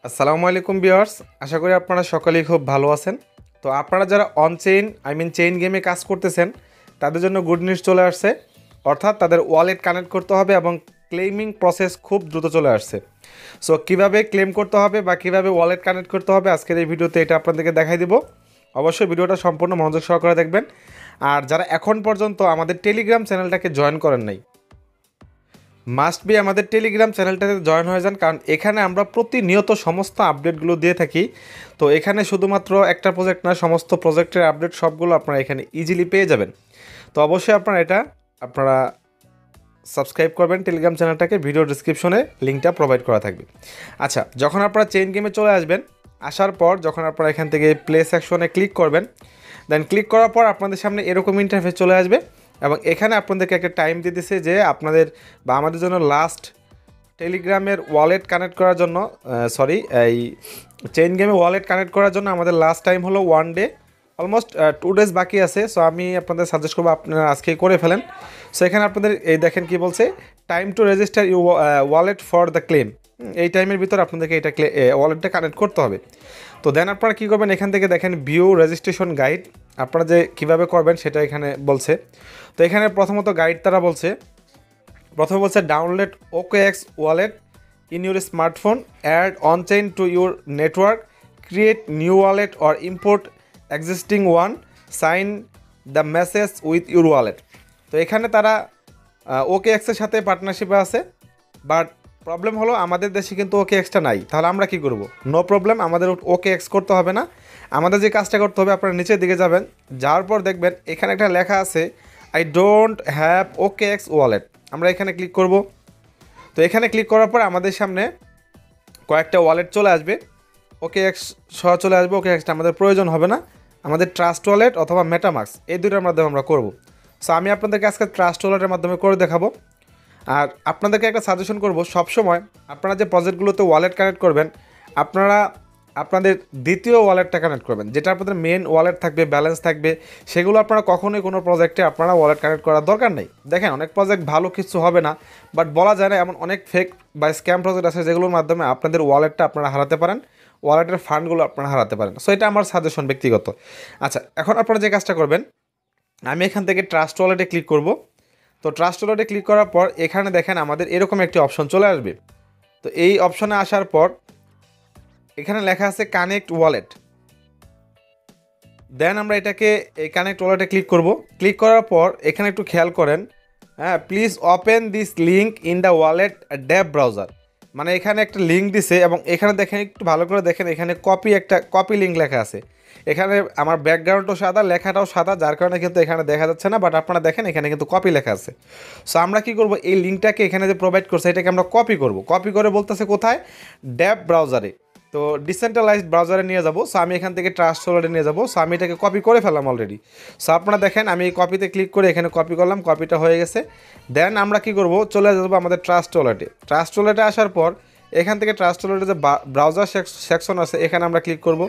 আসসালামু আলাইকুম ভিউয়ার্স, আশা করি আপনারা সকলেই খুব ভালো আছেন। তো আপনারা যারা অন চেইন চেইন গেমে কাজ করতেছেন তাদের জন্য গুড নিউজ চলে আসছে। অর্থাৎ তাদের ওয়ালেট কানেক্ট করতে হবে এবং ক্লেমিং প্রসেস খুব দ্রুত চলে আসছে। সো কীভাবে ক্লেম করতে হবে বা কীভাবে ওয়ালেট কানেক্ট করতে হবে আজকের এই ভিডিওতে এটা আপনাদেরকে দেখাই দিব। অবশ্যই ভিডিওটা সম্পূর্ণ মনোযোগ সহকারে দেখবেন। আর যারা এখন পর্যন্ত আমাদের টেলিগ্রাম চ্যানেলটাকে জয়েন করেন নাই, মাস্ট বি আমাদের টেলিগ্রাম চ্যানেলটাতে জয়েন হয়ে যান, কারণ এখানে আমরা প্রতিনিয়ত সমস্ত আপডেটগুলো দিয়ে থাকি। তো এখানে শুধুমাত্র একটা প্রজেক্ট না, সমস্ত প্রজেক্টের আপডেট সবগুলো আপনারা এখানে ইজিলি পেয়ে যাবেন। তো অবশ্যই আপনারা সাবস্ক্রাইব করবেন টেলিগ্রাম চ্যানেলটাকে, ভিডিও ডিসক্রিপশনে লিঙ্কটা প্রোভাইড করা থাকবে। আচ্ছা, যখন আপনারা চেইন গেমে চলে আসবেন, আসার পর যখন আপনারা এখান থেকে প্লে সেকশনে ক্লিক করবেন, দেন ক্লিক করার পর আপনাদের সামনে এরকম ইন্টারফেস চলে আসবে এবং এখানে আপনাদেরকে একটা টাইম দিয়ে দিছে যে আপনাদের বা আমাদের জন্য লাস্ট টেলিগ্রামের ওয়ালেট কানেক্ট করার জন্য এই চেইন গেমে ওয়ালেট কানেক্ট করার জন্য আমাদের লাস্ট টাইম হলো 1 ডে, অলমোস্ট 2 ডেজ বাকি আছে। সো আমি আপনাদের সাজেস্ট করবো আপনারা আজকেই করে ফেলেন। সো এখানে আপনাদের এই দেখেন কি বলছে, time to register you wallet for the claim. এই টাইমের ভিতর আপনাদেরকে এটা ওয়ালেটটা কানেক্ট করতে হবে। তো দেন আপনারা কী করবেন, এখান থেকে দেখেন ভিউ রেজিস্ট্রেশন গাইড, আপনারা যে কীভাবে করবেন সেটা এখানে বলছে। তো এখানে প্রথমত গাইড তারা বলছে, প্রথমে বলছে download OKX wallet in your smartphone, add on chain to your network, create new wallet or import existing one, sign the message with your wallet. তো এখানে তারা OKXের সাথে পার্টনারশিপে আছে, বাট প্রবলেম হলো আমাদের দেশে কিন্তু OKXটা নাই। তাহলে আমরা কি করব? নো প্রবলেম, আমাদের OKX করতে হবে না। আমাদের যে কাজটা করতে হবে, আপনারা নিচের দিকে যাবেন, যাওয়ার পর দেখবেন এখানে একটা লেখা আছে I don't have OKX wallet. আমরা এখানে ক্লিক করব। তো এখানে ক্লিক করার পর আমাদের সামনে কয়েকটা ওয়ালেট চলে আসবে, OKX সহ চলে আসবে। OKXটা আমাদের প্রয়োজন হবে না, আমাদের ট্রাস্ট ওয়ালেট অথবা মেটামাস্ক এই দুটোর মাধ্যমে আমরা করব। সো আমি আপনাদেরকে আজকে ট্রাস্ট ওয়ালেটের মাধ্যমে করে দেখাবো। আর আপনাদেরকে একটা সাজেশন করব, সবসময় আপনারা যে প্রজেক্টগুলোতে ওয়ালেট কানেক্ট করবেন, আপনারা আপনাদের দ্বিতীয় ওয়ালেটটা কানেক্ট করবেন, যেটা আপনাদের মেন ওয়ালেট থাকবে, ব্যালেন্স থাকবে। সেগুলো আপনারা কখনোই কোনো প্রজেক্টে আপনারা ওয়ালেট কানেক্ট করার দরকার নেই। দেখেন, অনেক প্রজেক্ট ভালো কিছু হবে না, বাট বলা যায় না, এমন অনেক ফেক বা স্ক্যাম প্রজেক্ট আছে যেগুলোর মাধ্যমে আপনাদের ওয়ালেটটা আপনারা হারাতে পারেন, ওয়ালেটের ফান্ডগুলো আপনারা হারাতে পারেন। সো এটা আমার সাজেশন ব্যক্তিগত। আচ্ছা, এখন আপনারা যে কাজটা করবেন, আমি এখান থেকে ট্রাস্ট ওয়ালেটে ক্লিক করব। তো ট্রাস্ট ওয়ালেটে ক্লিক করার পর এখানে দেখেন আমাদের এরকম একটি অপশন চলে আসবে। তো এই অপশনে আসার পর এখানে লেখা আছে কানেক্ট ওয়ালেট। দেন আমরা এটাকে এই কানেক্ট ওয়ালেটে ক্লিক করব। ক্লিক করার পর এখানে একটু খেয়াল করেন, হ্যাঁ, please open this link in the wallet dab browser. মানে এখানে একটা লিঙ্ক দিছে এবং এখানে দেখেন, একটু ভালো করে দেখেন, এখানে কপি লিঙ্ক লেখা আছে। এখানে আমার ব্যাকগ্রাউন্ডও সাদা, লেখাটাও সাদা, যার কারণে কিন্তু এখানে দেখা যাচ্ছে না, বাট আপনারা দেখেন এখানে কিন্তু কপি লেখা আছে। সো আমরা কী করব, এই লিঙ্কটাকে এখানে যে প্রোভাইড করছে এটাকে আমরা কপি করব। কপি করে বলতেছে কোথায়? ড্যাব ব্রাউজারে। তো ডিসেন্ট্রালাইজড ব্রাউজারে নিয়ে যাব। সো আমি এখান থেকে ট্রাস্ট ওয়ালেটে নিয়ে যাব। সো আমি এটাকে কপি করে ফেললাম অলরেডি। সো আপনারা দেখেন, আমি এই কপিতে ক্লিক করে এখানে কপি করলাম, কপিটা হয়ে গেছে। দেন আমরা কি করব, চলে যাবো আমাদের ট্রাস্ট ওয়ালেটে। ট্রাস্ট ওয়ালেটে আসার পর এখান থেকে ট্রাস্ট ওয়ালেটে যে ব্রাউজার সেকশন আছে এখানে আমরা ক্লিক করব।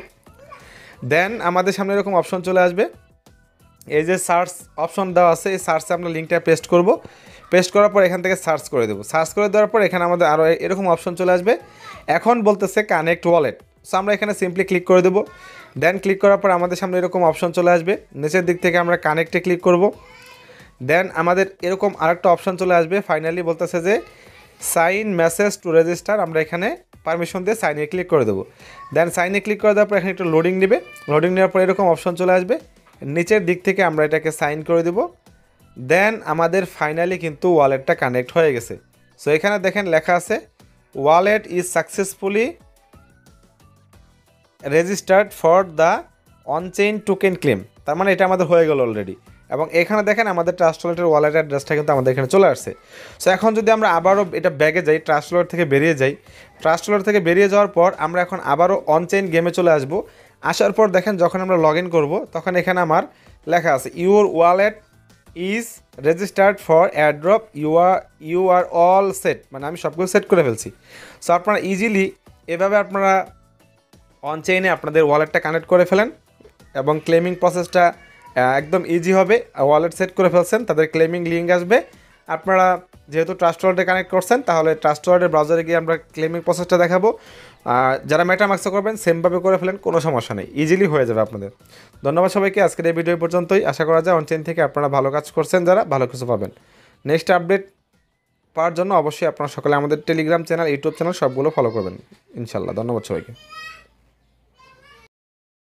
দেন আমাদের সামনে এরকম অপশন চলে আসবে, এই যে সার্চ অপশন দেওয়া আছে, এই সার্চে আমরা লিঙ্কটা পেস্ট করব। পেস্ট করার পর এখান থেকে সার্চ করে দেবো। সার্চ করে দেওয়ার পর এখানে আমাদের আরও এরকম অপশন চলে আসবে। এখন বলতেছে কানেক্ট ওয়ালেট। সো আমরা এখানে সিম্পলি ক্লিক করে দেবো। দেন ক্লিক করার পর আমাদের সামনে এরকম অপশন চলে আসবে। নিচের দিক থেকে আমরা কানেক্টে ক্লিক করব। দেন আমাদের এরকম আরেকটা অপশন চলে আসবে। ফাইনালি বলতেছে যে সাইন মেসেজ টু রেজিস্টার। আমরা এখানে পারমিশন দিয়ে সাইনে ক্লিক করে দেবো। দেন সাইনে ক্লিক করে দেওয়ার পর এখানে একটু লোডিং নেবে। লোডিং নেওয়ার পর এরকম অপশন চলে আসবে। নিচের দিক থেকে আমরা এটাকে সাইন করে দেব। দেন আমাদের ফাইনালি কিন্তু ওয়ালেটটা কানেক্ট হয়ে গেছে। সো এখানে দেখেন লেখা আছে wallet is successfully registered for the on-chain token claim. তার মানে এটা আমাদের হয়ে গেল অলরেডি। এবং এখানে দেখেন আমাদের ট্রাস্ট ওয়ালেটের ওয়ালেট অ্যাড্রেসটা কিন্তু আমাদের এখানে চলে আসছে। সো এখন যদি আমরা আবারও এটা ব্যাগে যাই, ট্রাস্ট ওয়ালেট থেকে বেরিয়ে যাই, ট্রাস্ট ওয়ালেট থেকে বেরিয়ে যাওয়ার পর আমরা এখন আবারও অনচেইন গেমে চলে আসব। আসার পর দেখেন যখন আমরা লগ ইন করবো তখন এখানে আমার লেখা আছে your wallet is registered for airdrop, you are all set. মানে আমি সবগুলো সেট করে ফেলছি। সো আপনারা ইজিলি এভাবে আপনারা অনচেইনে আপনাদের ওয়ালেটটা কানেক্ট করে ফেলেন এবং ক্লেমিং প্রসেসটা একদম ইজি হবে। ওয়ালেট সেট করে ফেলছেন, তাদের ক্লেমিং লিঙ্ক আসবে। আপনারা যেহেতু ট্রাস্ট ওয়ালেটে কানেক্ট করছেন, তাহলে ট্রাস্ট ওয়ালেটের ব্রাউজারে গিয়ে আমরা ক্লেমিং প্রসেসটা দেখাবো। যারা মেটামাক্সে করবেন সেমভাবে করে ফেলেন, কোনো সমস্যা নেই, ইজিলি হয়ে যাবে আপনাদের। ধন্যবাদ সবাইকে, আজকের এই ভিডিও পর্যন্তই। আশা করা যায় অনচেইন থেকে আপনারা ভালো কাজ করছেন, যারা ভালো কিছু পাবেন। নেক্সট আপডেট পাওয়ার জন্য অবশ্যই আপনারা সকলে আমাদের টেলিগ্রাম চ্যানেল, ইউটিউব চ্যানেল সবগুলো ফলো করবেন ইনশাল্লাহ। ধন্যবাদ সবাইকে।